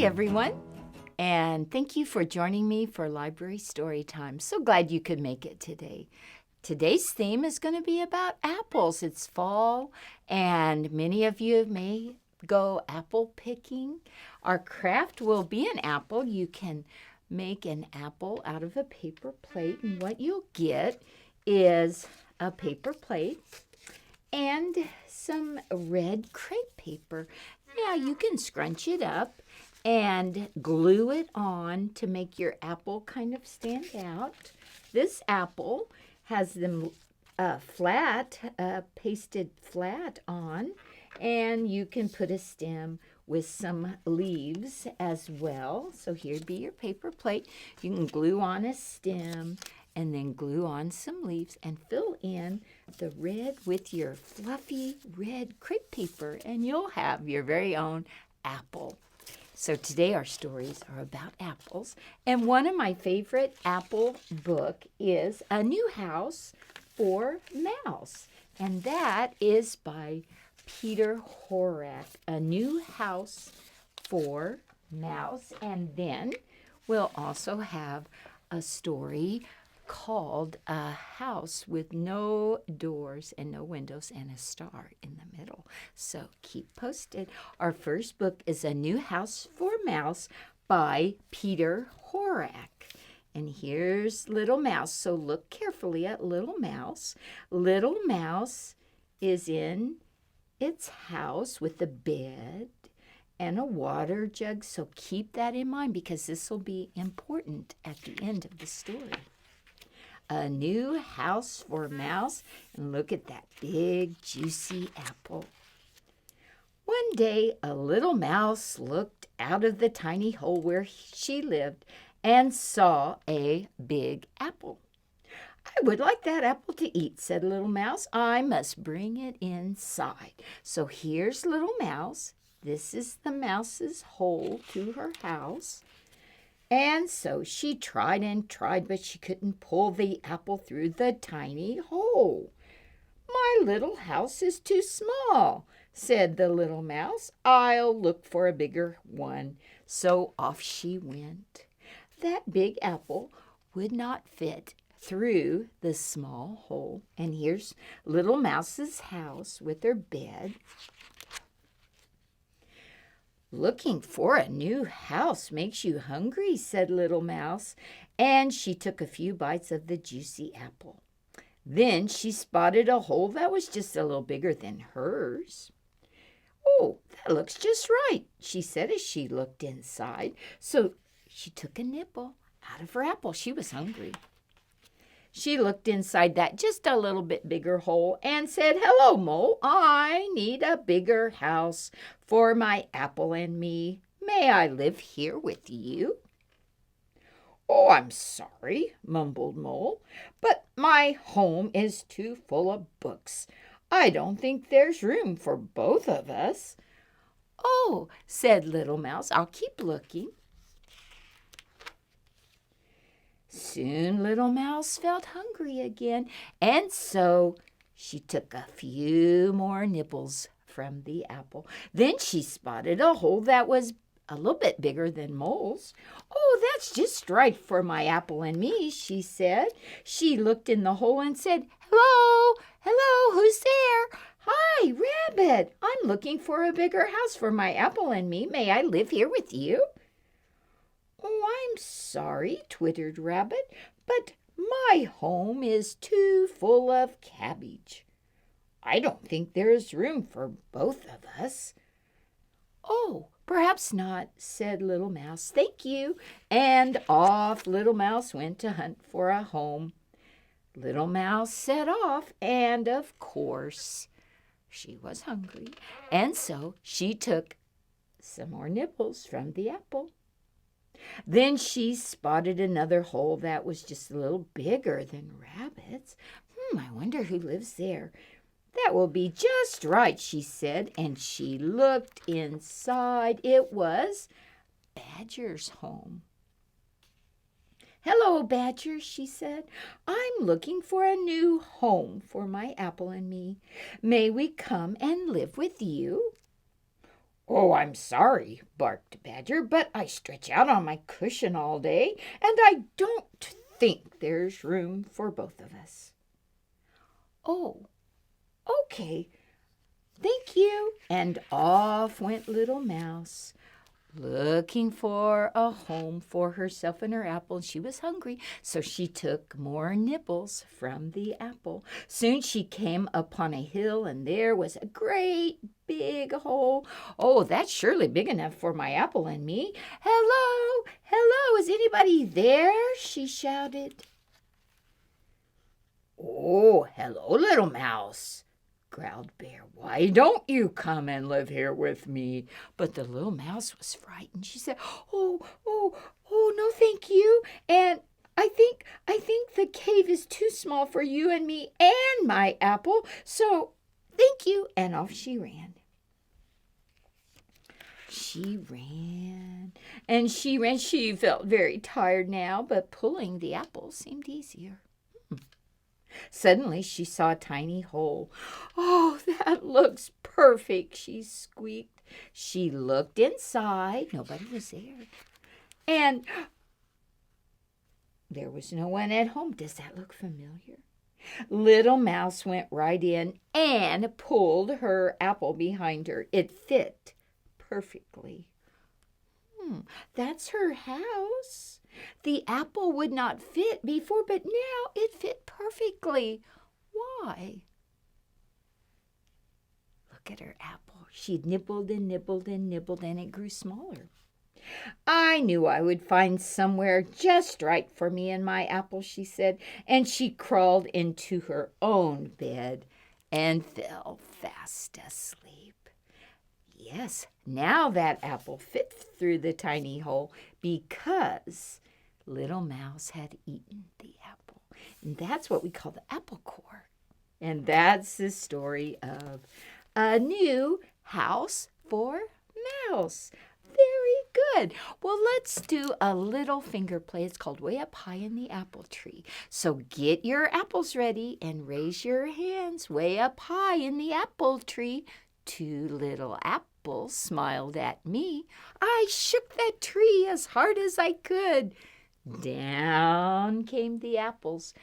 Hi, everyone, and thank you for joining me for Library Storytime. So glad you could make it today. Today's theme is going to be about apples. It's fall, and many of you may go apple picking. Our craft will be an apple. You can make an apple out of a paper plate, and what you'll get is a paper plate and some red crepe paper. Now you can scrunch it up and glue it on to make your apple kind of stand out. This apple has them pasted flat on, and you can put a stem with some leaves as well. So here'd be your paper plate. You can glue on a stem and then glue on some leaves and fill in the red with your fluffy red crepe paper, and you'll have your very own apple. So today our stories are about apples, and one of my favorite apple book is A New House for Mouse, and that is by Peter Horak, A New House for Mouse. And then we'll also have a story called A House with No Doors and No Windows and a Star in the Middle. So keep posted. Our first book is A New House for Mouse by Peter Horak. And here's Little Mouse. So look carefully at Little Mouse. Little Mouse is in its house with a bed and a water jug. So keep that in mind because this will be important at the end of the story. A New House for Mouse, and look at that big juicy apple. One day a little mouse looked out of the tiny hole where she lived and saw a big apple. I would like that apple to eat, said Little Mouse. I must bring it inside. So here's Little Mouse. This is the mouse's hole to her house. And so she tried and tried, but she couldn't pull the apple through the tiny hole. My little house is too small, said the little mouse. I'll look for a bigger one. So off she went. That big apple would not fit through the small hole. And here's Little Mouse's house with her bed. Looking for a new house makes you hungry, said Little Mouse, and she took a few bites of the juicy apple. Then she spotted a hole that was just a little bigger than hers. Oh, that looks just right, she said as she looked inside. So she took a nibble out of her apple. She was hungry. She looked inside that just a little bit bigger hole and said, Hello, Mole. I need a bigger house for my apple and me. May I live here with you? Oh, I'm sorry, mumbled Mole, but my home is too full of books. I don't think there's room for both of us. Oh, said Little Mouse, I'll keep looking. Soon Little Mouse felt hungry again, and so she took a few more nibbles from the apple. Then she spotted a hole that was a little bit bigger than Mole's. Oh, that's just right for my apple and me, she said. She looked in the hole and said, Hello, hello, who's there? Hi, Rabbit. I'm looking for a bigger house for my apple and me. May I live here with you? Oh, I'm sorry, twittered Rabbit, but my home is too full of cabbage. I don't think there is room for both of us. Oh, perhaps not, said Little Mouse. Thank you. And off Little Mouse went to hunt for a home. Little Mouse set off, and of course, she was hungry, and so she took some more nibbles from the apple. Then she spotted another hole that was just a little bigger than Rabbit's. I wonder who lives there. That will be just right, she said, and she looked inside. It was Badger's home. Hello, Badger, she said. I'm looking for a new home for my apple and me. May we come and live with you? "Oh, I'm sorry," barked Badger, "but I stretch out on my cushion all day, and I don't think there's room for both of us." "Oh, okay, thank you." And off went little Mouse, looking for a home for herself and her apple. She was hungry, so she took more nibbles from the apple. Soon she came upon a hill, and there was a great big hole. "Oh, that's surely big enough for my apple and me. Hello, hello, is anybody there?" she shouted. "Oh, hello, little Mouse," growled Bear. "Why don't you come and live here with me?" But the little mouse was frightened. She said, "Oh, no, thank you. And I think the cave is too small for you and me and my apple. So thank you." And off she ran. She ran and she ran. She felt very tired now, but pulling the apple seemed easier. Suddenly she saw a tiny hole. "Oh, that looks perfect," she squeaked. She looked inside. Nobody was there. And there was no one at home. Does that look familiar? Little Mouse went right in and pulled her apple behind her. It fit perfectly. That's her house. The apple would not fit before, but now it fit perfectly. Why? Look at her apple. She nibbled and nibbled and nibbled, and it grew smaller. "I knew I would find somewhere just right for me and my apple," she said, and she crawled into her own bed and fell fast asleep. Yes, now that apple fit through the tiny hole because little Mouse had eaten the apple. And that's what we call the apple core. And that's the story of a new house for Mouse. Very good. Well, let's do a little finger play. It's called Way Up High in the Apple Tree. So get your apples ready and raise your hands way up high in the apple tree. Two little apples smiled at me. I shook that tree as hard as I could. Down came the apples.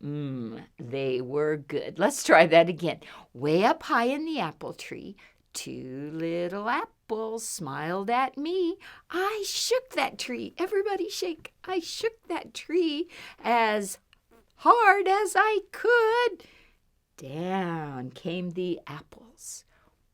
They were good. Let's try that again. Way up high in the apple tree, two little apples smiled at me. I shook that tree. Everybody shake. I shook that tree as hard as I could. Down came the apples.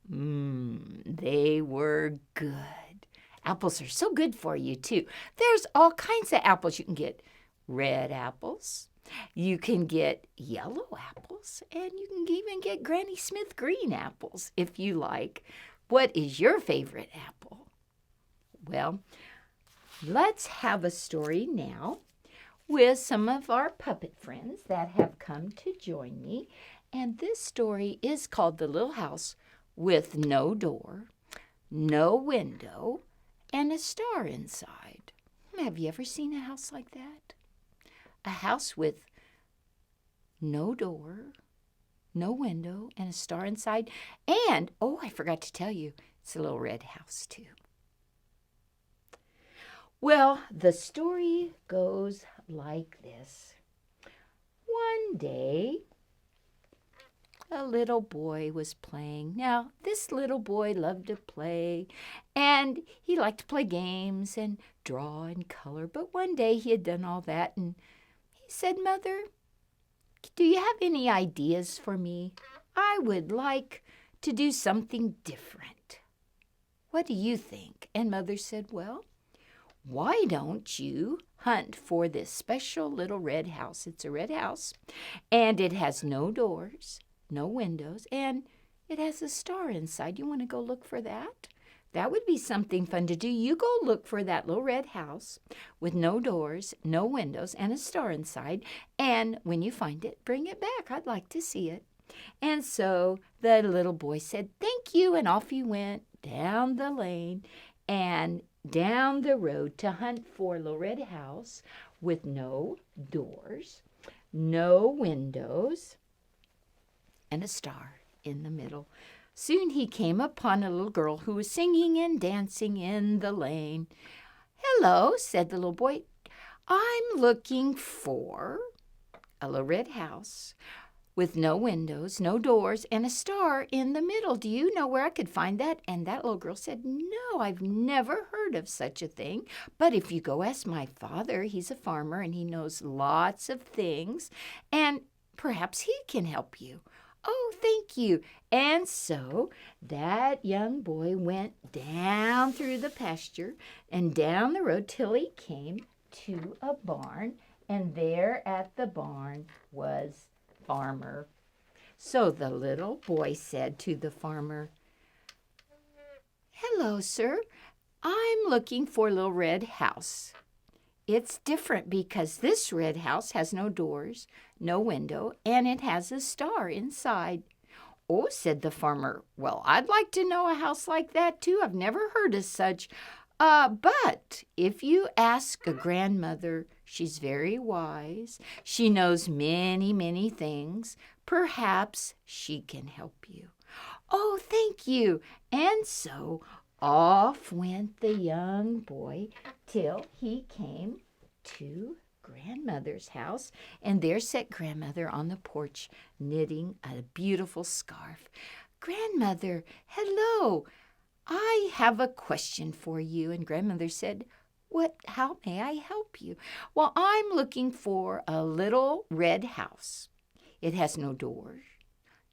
They were good. Apples are so good for you, too. There's all kinds of apples. You can get red apples. You can get yellow apples. And you can even get Granny Smith green apples if you like. What is your favorite apple? Well, let's have a story now with some of our puppet friends that have come to join me. And this story is called The Little House with No Door, No Window, and a Star Inside. Have you ever seen a house like that? A house with no door, no window, and a star inside. And, oh, I forgot to tell you, it's a little red house too. Well, the story goes like this. One day, a little boy was playing. Now, this little boy loved to play, and he liked to play games and draw and color. But one day he had done all that, and he said, "Mother, do you have any ideas for me? I would like to do something different. What do you think?" And Mother said, "Well, why don't you hunt for this special little red house? It's a red house, and it has no doors, no windows, and it has a star inside. You want to go look for that? That would be something fun to do. You go look for that little red house with no doors, no windows, and a star inside. And when you find it, bring it back. I'd like to see it." And so the little boy said, "Thank you," and off he went down the lane and down the road to hunt for a little red house with no doors, no windows, and a star in the middle. Soon he came upon a little girl who was singing and dancing in the lane. "Hello," said the little boy. "I'm looking for a little red house with no windows, no doors, and a star in the middle. Do you know where I could find that?" And that little girl said, "No, I've never heard of such a thing. But if you go ask my father, he's a farmer and he knows lots of things, and perhaps he can help you." "Oh, thank you." And so that young boy went down through the pasture and down the road till he came to a barn, and there at the barn was Farmer. So the little boy said to the farmer, "Hello, sir. I'm looking for a little red house. It's different because this red house has no doors, no window, and it has a star inside." "Oh," said the farmer, "well, I'd like to know a house like that too. I've never heard of such. But if you ask a grandmother, she's very wise. She knows many, many things. Perhaps she can help you." "Oh, thank you." And so off went the young boy till he came to grandmother's house, and there sat grandmother on the porch knitting a beautiful scarf. "Grandmother, hello. I have a question for you." And grandmother said, "How may I help you?" "Well, I'm looking for a little red house. It has no doors,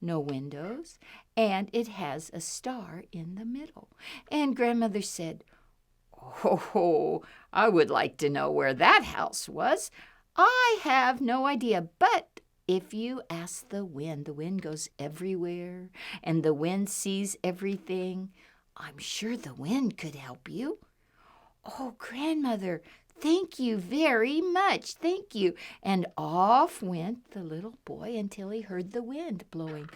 no windows, and it has a star in the middle." And grandmother said, "Oh, I would like to know where that house was. I have no idea, but if you ask the wind goes everywhere, and the wind sees everything. I'm sure the wind could help you." "Oh, grandmother, thank you very much. Thank you." And off went the little boy until he heard the wind blowing.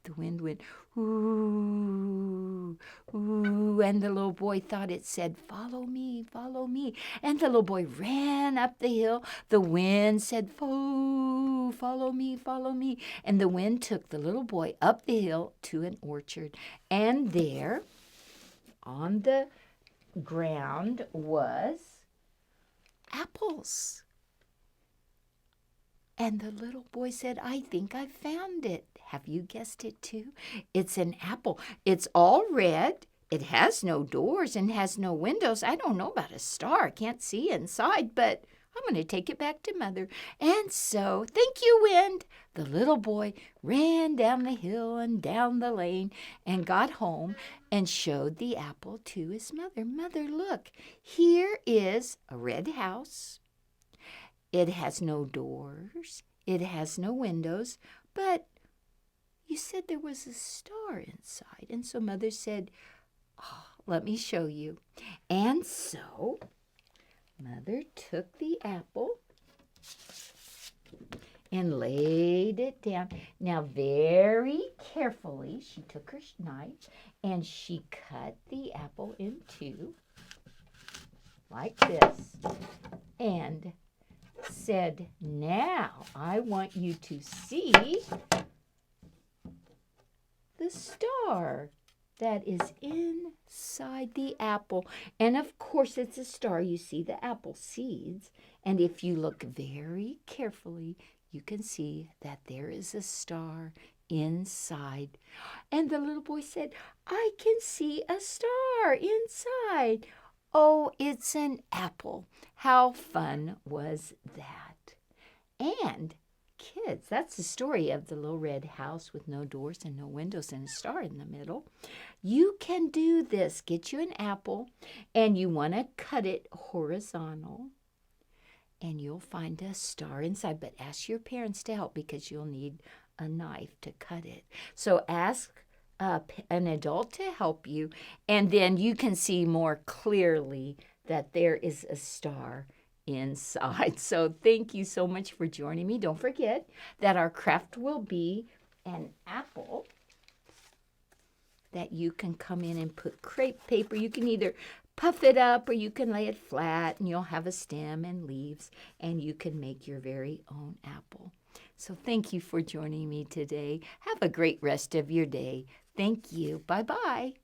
The wind went, "Ooh, ooh," and the little boy thought it said, "Follow me, follow me." And the little boy ran up the hill. The wind said, "Follow me, follow me." And the wind took the little boy up the hill to an orchard. And there, on the ground, was apples. And the little boy said, "I think I found it." Have you guessed it too? It's an apple. It's all red. It has no doors and has no windows. I don't know about a star. I can't see inside, but I'm going to take it back to Mother. And so, thank you, wind. The little boy ran down the hill and down the lane and got home and showed the apple to his mother. "Mother, look, here is a red house. It has no doors. It has no windows, but you said there was a star inside." And so Mother said, "Oh, let me show you." And so Mother took the apple and laid it down. Now, very carefully, she took her knife and she cut the apple in two, like this, and said, "Now I want you to see the star that is inside the apple." And of course it's a star. You see the apple seeds, and if you look very carefully, you can see that there is a star inside. And the little boy said, "I can see a star inside." Oh, it's an apple. How fun was that? And kids, that's the story of the little red house with no doors and no windows and a star in the middle. You can do this. Get you an apple, and you want to cut it horizontal, and you'll find a star inside. But ask your parents to help because you'll need a knife to cut it. So ask an adult to help you, and then you can see more clearly that there is a star inside. So thank you so much for joining me. Don't forget that our craft will be an apple that you can come in and put crepe paper. You can either puff it up or you can lay it flat, and you'll have a stem and leaves, and you can make your very own apple. So thank you for joining me today. Have a great rest of your day. Thank you. Bye-bye.